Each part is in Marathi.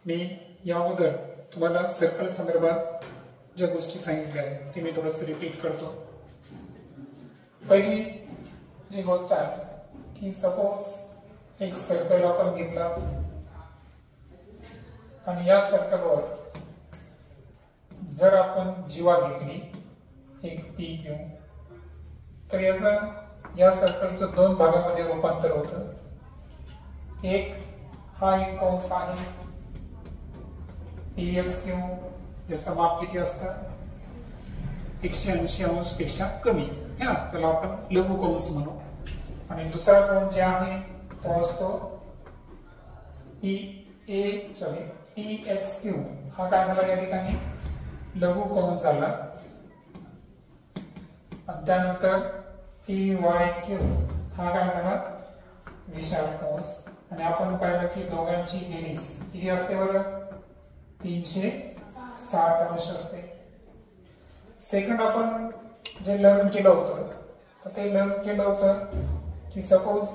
मी या अगोदर तुम्हाला सर्कल संदर्भात ज्या गोष्टी सांगितल्या आहेत ती मी थोडंसं रिपीट करतो. पहिली जी गोष्ट आहे की सपोज एक सर्कल आपण घेतला आणि या सर्कलवर जर आपण जीवा घेतली एक पी क्यू, तर या सर्कलचं दोन भागामध्ये रूपांतर होतं. एक हा एक कंस आहे पीएक्स क्यू, ज्याचं माप किती असतं 180 अंश पेक्षा कमी, त्याला आपण लघु कंस म्हणू. आणि दुसरा कंस जे आहे तो असतो पीएक्स क्यू. हा काय झाला या ठिकाणी लघु कंस झाला. आणि त्यानंतर पी वाय क्यू हा काय झाला विशाल कंस. आणि आपण पाहिलं की दोघांची बेरीज किती असते बरं 360 अंश असते. सेकंड आपण जे लर्न केलं होतं तर ते लर्न केलं होतं की सपोज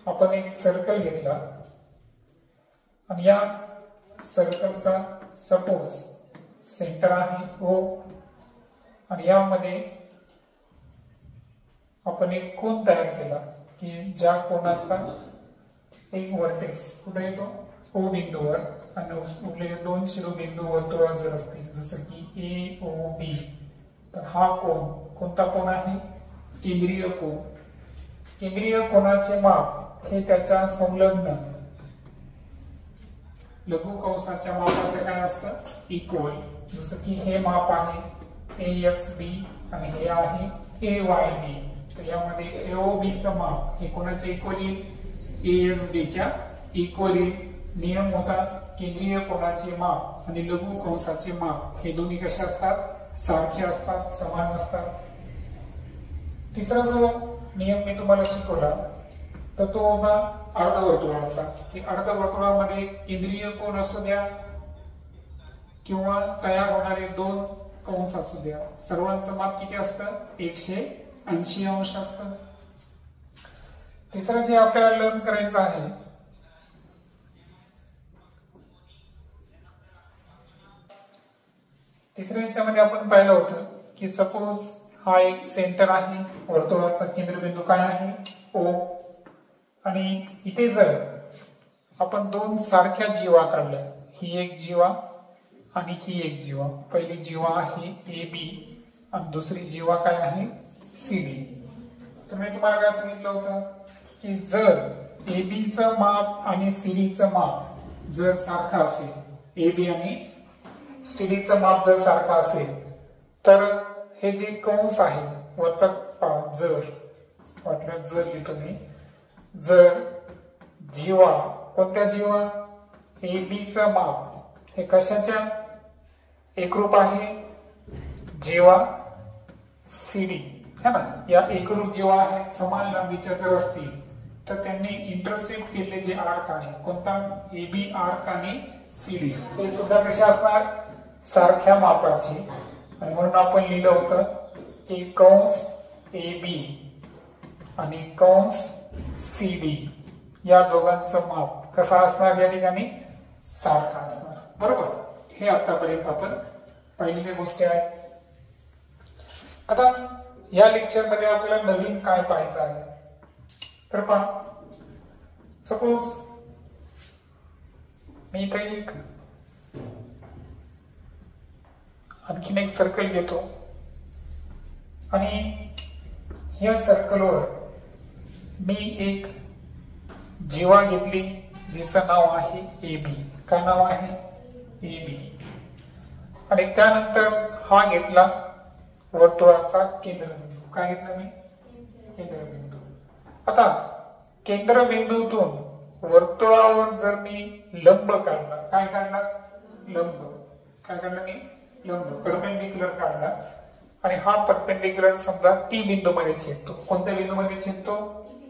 आपण एक सर्कल घेतला आणि या सर्कलचा सपोज सेंटर आहे O आणि यामध्ये आपण एक कोन तयार केला की ज्या कोनाचा एक वर्टेक्स कुठे येतो O बिंदूवर आणि उरलेले दोन शिरोबिंदू वर्तुळात जर असतील जसं की AOB, तर हा कोन कोणता कोन आहे केंद्रीय कोन. केंद्रीय कोनाचे माप हे त्याच्या संलग्न लघु कंसाच्या मापाचे काय असतं इक्वल. जसं की हे माप आहे AXB आणि हे आहे AYB. तर यामध्ये AOB चं माप हे कोणाचे इक्वल येईल AXB च्या इक्वल येईल. नियम होता केंद्रीय कोनाचे माप आणि लघु कंसाचे माप हे दोन्ही कसे असतात सारखे असतात, समान असतात. तिसरा जो नियम मी तुम्हाला शिकवला तर तो होता अर्धवर्तुळाचा, की अर्धवर्तुळामध्ये केंद्रीय कोन असू द्या किंवा तयार होणारे दोन कंस असू द्या, सर्वांचं माप किती असतं 180 अंश असतं. तिसरं जे आपल्याला लर्न करायचं आहे तिसऱ्या याच्यामध्ये आपण पाहिलं होतं की सपोज हा एक सेंटर आहे, वर्तुळाचा केंद्रबिंदू काय आहे O, आणि इथे जर आपण दोन सारख्या जीवा काढल्या, ही एक जीवा आणि ही एक जीवा. पहिली जीवा आहे AB आणि दुसरी जीवा काय आहे CD. तर मी तुम्हाला काय सांगितलं होतं की जर AB चं माप आणि CD चं माप जर सारखं असेल, AB आणि CD चं माप जर सारखं असेल तर हे जे कंस आहे वरचा जर वाटलं जर लिहितो मी, जर जीवा कोणत्या जीवा AB चं माप हे कशाच्या एकरूप आहे जीवा CD है ना. या एकरूप जीवा आहेत समान लांबीच्या जर असतील तर त्यांनी इंटरसेक्ट केलेले जे आर्क आहे कोणता AB आर्क आणि CD हे सुद्धा कसे असणार सारख्या मापाची. आणि म्हणून आपण लिहिलं होतं की कंस AB आणि कंस CD या दोघांचं माप कसं असणार या ठिकाणी सारखं असणार. बरोबर, हे आतापर्यंत आपण पहिल्या गोष्टी आहेत. आता या लेक्चर मध्ये आपल्याला नवीन काय पाहायचं आहे तर पहा, सपोज मी काही आणखीन एक सर्कल घेतो आणि या सर्कलवर मी एक जीवा घेतली जिचं नाव आहे AB. काय नाव आहे AB. आणि त्यानंतर हा घेतला वर्तुळाचा केंद्रबिंदू. काय घेतला मी केंद्रबिंदू. आता केंद्रबिंदूतून वर्तुळावर जर मी लंब काढला, काय काढला लंब, काय काढला मी लंब परपेंडिक्युलर काढला आणि हा परपेंडिक्युलर समजा T बिंदू मध्ये छेदतो. कोणत्या बिंदू मध्ये छेदतो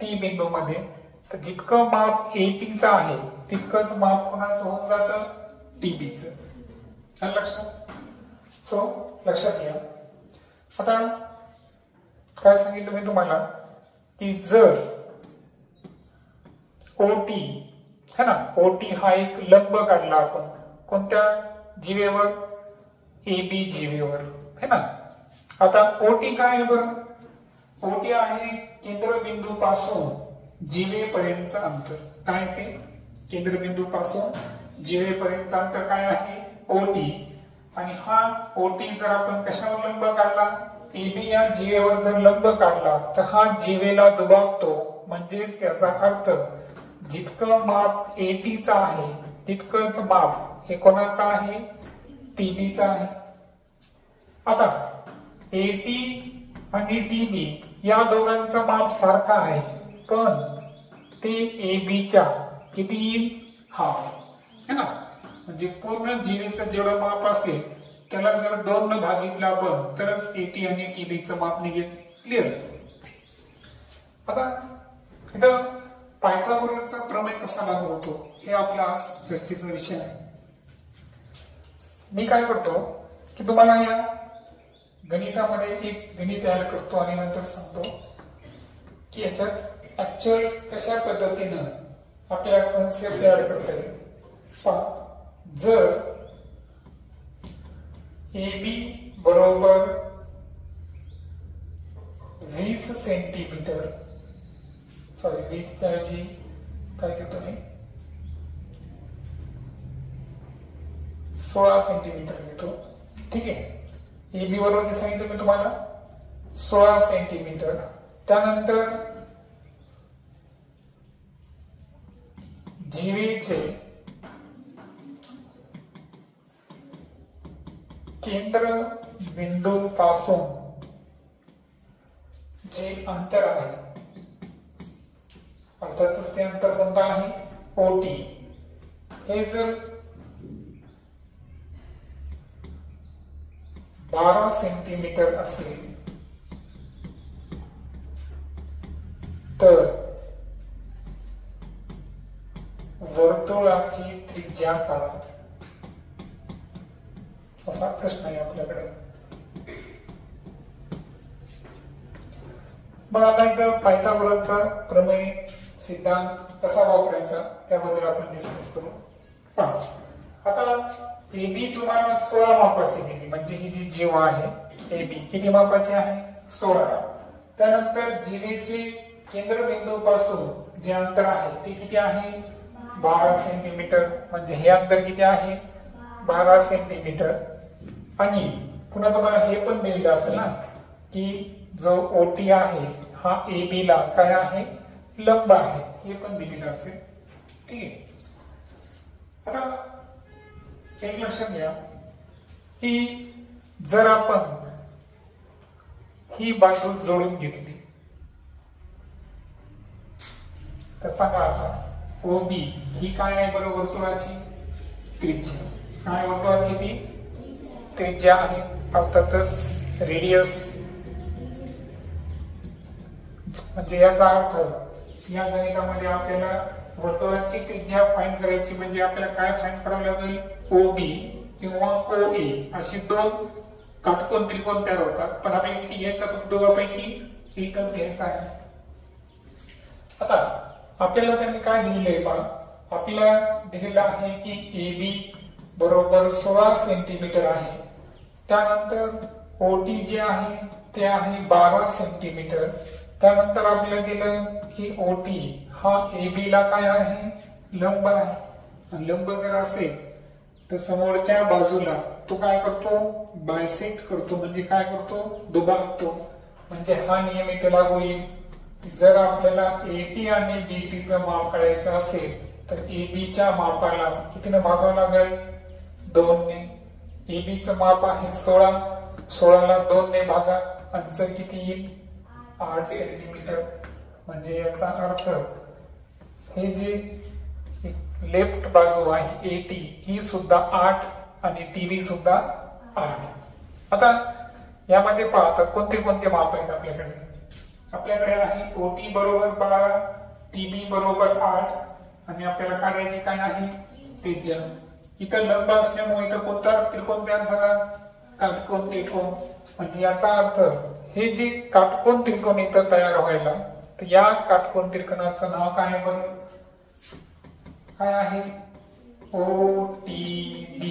T बिंदू मध्ये. तर जितकं माप AT चं आहे तितकंच माप कोणाचं होऊन जातं TB चं. लक्षात सो लक्षात घ्या. आता काय सांगितलं मी तुम्हाला की जर OT है ना, OT हा एक लंब काढला आपण कोणत्या जीवेवर? AB जीवेवर है ना. आता OT काय आहे बरं? OT आहे केंद्रबिंदू पासून जीवेपर्यंतचं अंतर. काय ते? केंद्रबिंदू पासून जीवेपर्यंतचं अंतर काय आहे? OT. आणि हा OT जर आपण कशावर लंब काढला? AB या जीवेवर जर लंब काढला तर हा जीवेला दुभागतो. म्हणजेच याचा अर्थ जितकं माप ATचं आहे तितकंच माप हे कोणाचं आहे? TBचं आहे. आता AT आणि TB या दोघांचं माप सारखं आहे, पण ते ABच्या किती येईल? हाफ है ना. म्हणजे पूर्ण जीवेचं जेवढं माप असेल त्याला जर 2 न भागितलं आपण तरच AT आणि TBचं माप निघेल. क्लिअर? आता इथं पायथागोरसचा प्रमेय कसा लागू होतो हे आपला आज चर्चेचा विषय आहे. मी काय करतो की तुम्हाला या गणितामध्ये एक गणित ऍड करतो आणि नंतर सांगतो की याच्यात ऍक्च्युअल कशा पद्धतीनं आपल्या कन्सेप्ट ऍड करता येईल. जर AB बरोबर 20 सेंटीमीटर, सॉरी 20 च्या ऐवजी काय करतो मी 16 सेंटीमीटर घेतो. ठीक आहे. AB बरोबर सांगितलं मी तुम्हाला 16 सेंटीमीटर. त्यानंतर जीवेचे केंद्र बिंदू पासून जे अंतर आहे अर्थातच ते अंतर कोणतं आहे? OT. हे जर 12 सेंटीमीटर असेल तर वर्तुळाची त्रिज्या काढा. असा प्रश्न आहे आपल्याकडे. मग आता एकदा पायथागोरसचा प्रमेय सिद्धांत कसा वापरायचा त्याबद्दल आपण डिस्कस करू. आता AB तुम्हाला 16 मापाची दिली, म्हणजे ही जी जीव आहे AB किती मापाची आहे? 16. त्यानंतर जीवेचे केंद्रबिंदू पासून जे अंतर आहे ते किती आहे? 12 सेंटीमीटर. म्हणजे हे अंतर किती आहे? 12 सेंटीमीटर. आणि पुन्हा तुम्हाला हे पण दिलेलं असेल ना की जो OT आहे हा AB ला काय आहे? लंब आहे. हे पण दिलेलं असेल. ठीक आहे. आता एक लक्षात घ्या की जर आपण ही बाजू जोडून घेतली तर सांगा आता OB ही काय आहे बरं? वर्तुळाची त्रिज्या. काय वर्तुळाची ती त्रिज्या आहे. अर्थातच रेडियस. म्हणजे याचा अर्थ या गणितामध्ये आपल्याला वर्तुळाची त्रिज्या फाइंड करायची, म्हणजे आपल्याला काय फाइंड करावं लागेल? OB किंवा OA अशी 2 काटकोन त्रिकोण तयार होतात. पण आपल्याला किती घ्यायचा? फक्त दोघांपैकी एकच घ्यायचा आहे. आता आपल्याला त्यांनी काय दिलेलं आहे? आपल्याला दिलेलं आहे की AB बरोबर 16 सेंटीमीटर आहे. त्यानंतर OT जे आहे ते आहे 12 सेंटीमीटर. त्यानंतर आपल्याला दिलं की OT हा AB ला काय आहे? लंब आहे. आणि लंब जर असेल तर समोरच्या बाजूला तो काय करतो? बायसेक्ट करतो. म्हणजे काय करतो? दुभागतो. म्हणजे हा नियम इथे लागू येईल. जर आपल्याला AT आणि BT माप काढायचं असेल तर AB च्या मापाला कितीने भागावं लागेल? 2 ने. AB चं माप आहे 16. 16 ला 2 ने भागा. अंतर किती येईल? 8 सेंटीमीटर. म्हणजे याचा अर्थ हे जे लेफ्ट बाजू आहे AT ही सुद्धा 8 आणि TB सुद्धा 8. आता यामध्ये पाहता कोणते कोणते माप आहेत आपल्याकडे? आपल्याकडे आहे OT बरोबर 12, TB बरोबर 8 आणि आपल्याला काढायची काय आहे? त्रिज्या. इथं लंब असल्यामुळे इथं कोणता त्रिकोण तयार झाला? काटकोन त्रिकोण. म्हणजे याचा अर्थ हे जे काटकोन त्रिकोण इथं तयार व्हायला तर या काटकोन त्रिकोणाचं नाव काय आहे बरं? काय आहे? OTB.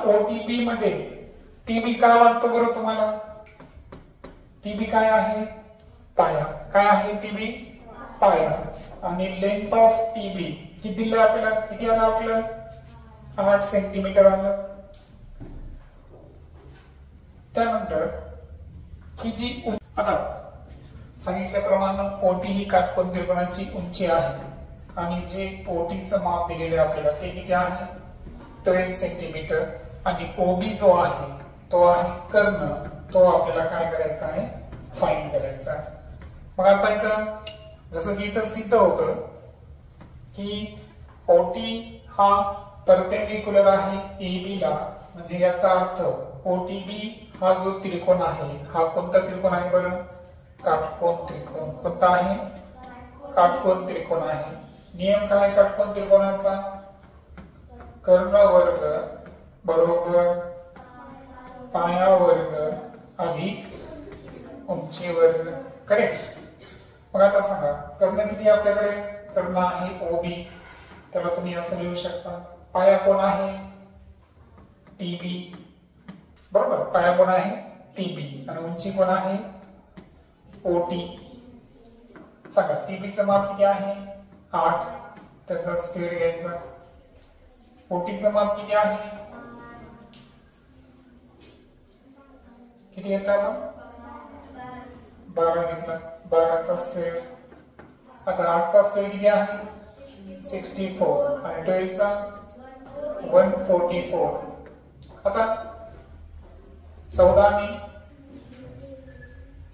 ओटीबी मध्ये टीबी काय लागतो बरं तुम्हाला? टीबी काय आहे? पाया. काय आहे टीबी? पाया. आणि लेंथ ऑफ टीबी किती दिलं आपल्याला? किती आलं आपलं? 8 सेंटीमीटर आलं. त्यानंतर ही जी आता सांगितल्याप्रमाणे ओटी ही काटकोन त्रिकोणाची उंची आहे आणि जे ओटीचं माप दिलेलं आहे आपल्याला ते किती आहे? 12 सेंटीमीटर. आणि ओबी जो आहे तो आहे कर्ण. तो आपल्याला काय करायचा आहे? फाइंड करायचा आहे. मग आता इथं जसं की इथं सिद्ध होतं की ओटी हा परपेंडिक्युलर आहे एबी ला, म्हणजे याचा अर्थ ओटीबी हा जो त्रिकोण आहे हा कोणता त्रिकोण आहे बरं? काटकोन त्रिकोण. कोणता आहे? काटकोन त्रिकोण आहे. नियम काय काटकोन त्रिकोणाचा? कर्ण वर्ग बरोबर पाया वर्ग अधिक उंची वर्ग. करेक्ट. मग आता सांगा कर्ण किती आपल्याकडे? कर्ण आहे ओबी. त्याला तुम्ही असं लिहू शकता. पाया कोण आहे? टीबी. बरोबर. पाया कोण आहे? टीबी. आणि उंची कोण आहे? ओटी. सांगा टीबीचं माप किती आहे? 8. त्याचा स्क्वेअर घ्यायचा. ओटीचं माप किती आहे? किती घेतला आपण? 12 घेतला. 12चा स्क्वेअर. आता 8चा स्क्वेअर किती आहे? 64. आणि 12चा 144. आता 14 आणि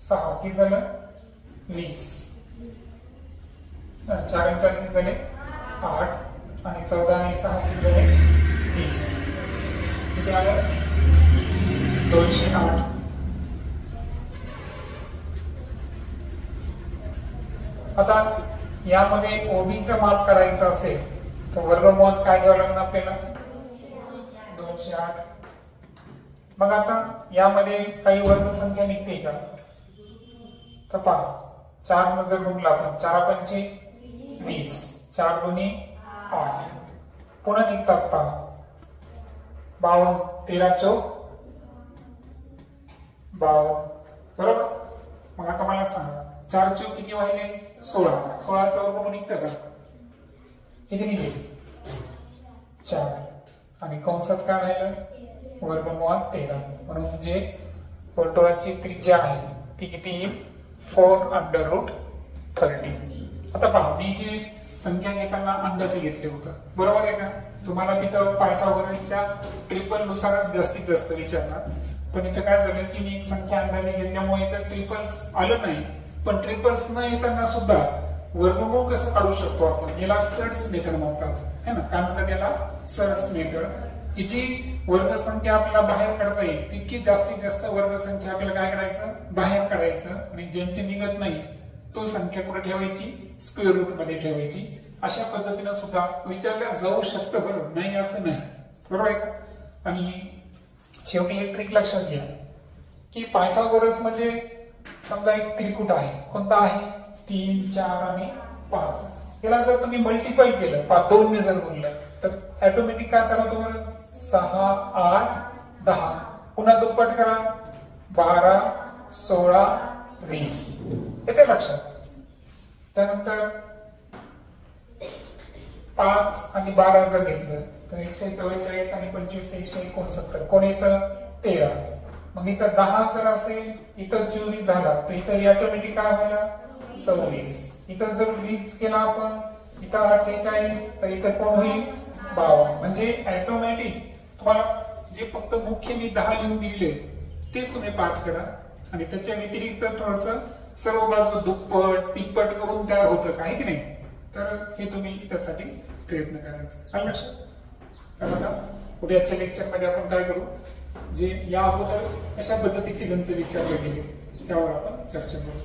6 किती झालं? 20. 4 आणि 4 किती झाले? 8. आणि 14 आणि 6 किती झाले? 20. किती आलं? 208. आता यामध्ये ओबीचं माप करायचं असेल तर वर्गमूळ काय घ्यावं लागेल आपल्याला? 208. मग आता यामध्ये काही वर्गसंख्या निघते का? तर पहा 4 न जर गुणला आपण 4 पंचे 20, 4 दुनी 8. पुन्हा निघतात पहा 52, 13 चौक 52. बरोबर. मग आता मला सांगा 4 चौक किती व्हायले? 16. 16चं वर्गमूळ निघतं का? किती निघेल? 4. आणि कंसात काय राहिलं? वर्गमूळ 13. म्हणून जे वर्तुळाची त्रिज्या आहे ती किती येईल? 4√30. आता पहा मी जे संख्या घेताना अंदाजे घेतले होतं. बरोबर आहे का? तुम्हाला तिथं पायथागोरसच्या ट्रिपल नुसारच जास्तीत जास्त विचारणार. पण इथं काय झालं की मी एक संख्या अंदाजे घेतल्यामुळे इथं ट्रिपल्स आलं नाही. पण ट्रिपल्स न येताना सुद्धा वर्गमूळ कसं काढू शकतो आपण? याला सर्ट्स मेथड म्हणतात है ना. काय म्हणतात याला? Sturges method. की जी वर्गसंख्या आपल्याला बाहेर काढता येईल तितकी जास्तीत जास्त वर्गसंख्या आपल्याला काय करायचं? बाहेर काढायचं. आणि ज्यांची निघत नाही तो संख्या कुठे ठेवायची? स्क्वेअर रूट मध्ये ठेवायची. अशा पद्धतीने सुद्धा विचारल्या जाऊ शकतं. बरोबर नाही असं नाही. बरोबर आहे का? आणि शेवटी एक ट्रिक लक्षात घ्या की पायथागोरस मध्ये समजा एक त्रिकूट आहे. कोणता आहे? 3, 4 आणि 5. याला जर तुम्ही मल्टिपल केलं 2 ने जर गुणलं तर ऑटोमॅटिक काय करावं बरं? 6, 8, 10. पुन्हा दुप्पट करा 12, 16, 20. येते लक्षात. त्यानंतर 5 आणि 12 जर घेतलं तर 144 आणि 25 169. कोण येतं? 13. मग इथं 10 जर असेल इथं 24 झाला तर इथं ऑटोमॅटिक काय व्हायला? 24. इथं जर 20 केला आपण इथं 48 तर इथं कोण होईल? 52. म्हणजे ऑटोमॅटिक तुम्हाला जे फक्त मुख्य मी 10 लिहून दिले तेच तुम्ही पाठ करा. आणि त्याच्या व्यतिरिक्त थोडस सर्व बाजू दुप्पट तिप्पट करून तयार होतं का? आहे की नाही? तर हे तुम्ही त्यासाठी प्रयत्न करायचा. आलं लक्षात? तर आता उद्याच्या लेक्चर मध्ये आपण काय करू? जे या अगोदर अशा पद्धतीचे गणित विचारले गेले त्यावर आपण चर्चा करू.